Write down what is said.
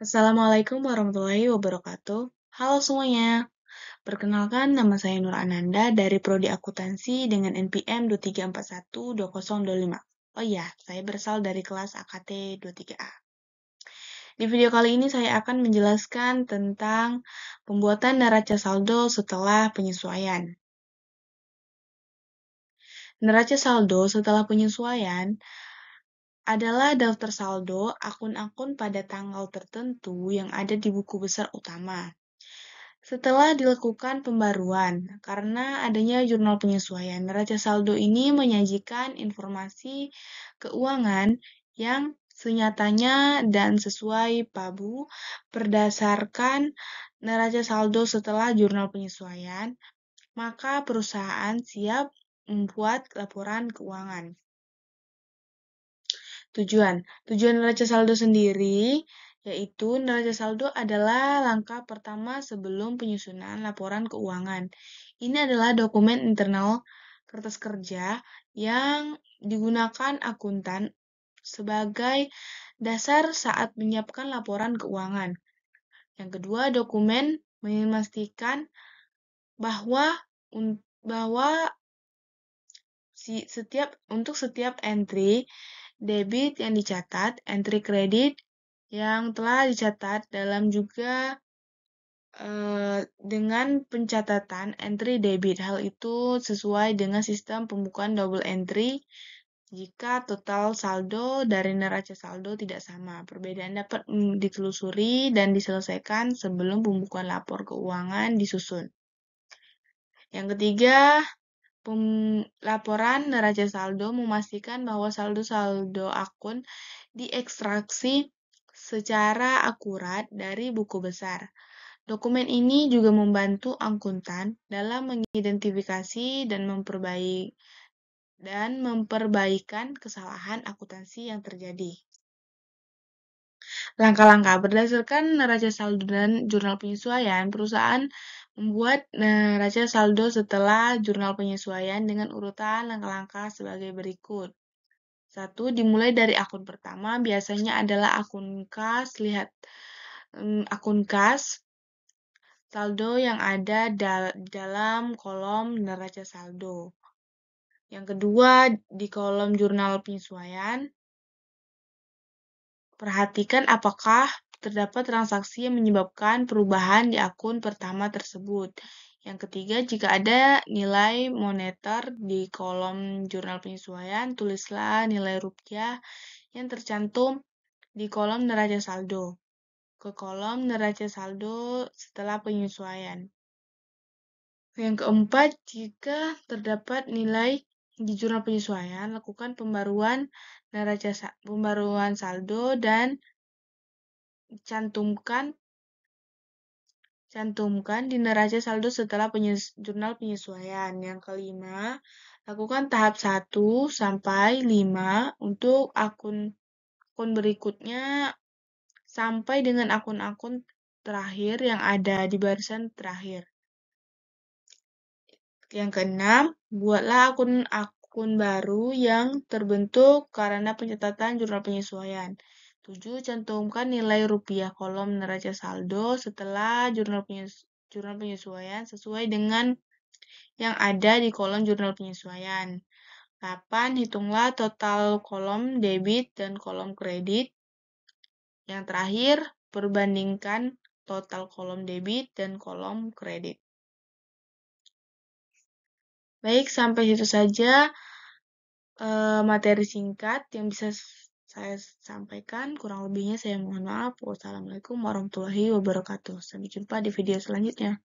Assalamualaikum warahmatullahi wabarakatuh. Halo semuanya, perkenalkan nama saya Nur Ananda dari Prodi Akuntansi dengan NPM 23412025. Oh iya, saya berasal dari kelas AKT 23A. Di video kali ini saya akan menjelaskan tentang pembuatan neraca saldo setelah penyesuaian. Neraca saldo setelah penyesuaian adalah daftar saldo akun-akun pada tanggal tertentu yang ada di buku besar utama. Setelah dilakukan pembaruan, karena adanya jurnal penyesuaian, neraca saldo ini menyajikan informasi keuangan yang senyatanya dan sesuai PABU berdasarkan neraca saldo setelah jurnal penyesuaian, maka perusahaan siap membuat laporan keuangan. Tujuan neraca saldo sendiri yaitu neraca saldo adalah langkah pertama sebelum penyusunan laporan keuangan. Ini adalah dokumen internal kertas kerja yang digunakan akuntan sebagai dasar saat menyiapkan laporan keuangan. Yang kedua, dokumen memastikan bahwa untuk setiap entry debit yang dicatat, entry kredit yang telah dicatat dalam juga dengan pencatatan entry debit. Hal itu sesuai dengan sistem pembukuan double entry jika total saldo dari neraca saldo tidak sama. Perbedaan dapat ditelusuri dan diselesaikan sebelum pembukuan lapor keuangan disusun. Yang ketiga, laporan neraca saldo memastikan bahwa saldo-saldo akun diekstraksi secara akurat dari buku besar. Dokumen ini juga membantu akuntan dalam mengidentifikasi dan memperbaikan kesalahan akuntansi yang terjadi. Langkah-langkah berdasarkan neraca saldo dan jurnal penyesuaian, perusahaan membuat neraca saldo setelah jurnal penyesuaian dengan urutan langkah-langkah sebagai berikut. 1. Dimulai dari akun pertama, biasanya adalah akun kas. Lihat akun kas, saldo yang ada dalam kolom neraca saldo. Yang kedua, di kolom jurnal penyesuaian, perhatikan apakah terdapat transaksi yang menyebabkan perubahan di akun pertama tersebut. Yang ketiga, jika ada nilai moneter di kolom jurnal penyesuaian, tulislah nilai rupiah yang tercantum di kolom neraca saldo ke kolom neraca saldo setelah penyesuaian. Yang keempat, jika terdapat nilai di jurnal penyesuaian, lakukan pembaruan saldo dan cantumkan di neraca saldo setelah jurnal penyesuaian. Yang kelima, lakukan tahap 1 sampai 5 untuk akun berikutnya sampai dengan akun-akun terakhir yang ada di barisan terakhir. Yang keenam, buatlah akun baru yang terbentuk karena pencatatan jurnal penyesuaian. 7. Cantumkan nilai rupiah kolom neraca saldo setelah jurnal penyesuaian sesuai dengan yang ada di kolom jurnal penyesuaian. 8. Hitunglah total kolom debit dan kolom kredit. Yang terakhir, perbandingkan total kolom debit dan kolom kredit. Baik, sampai situ saja materi singkat yang bisa saya sampaikan. Kurang lebihnya saya mohon maaf. Wassalamualaikum warahmatullahi wabarakatuh. Sampai jumpa di video selanjutnya.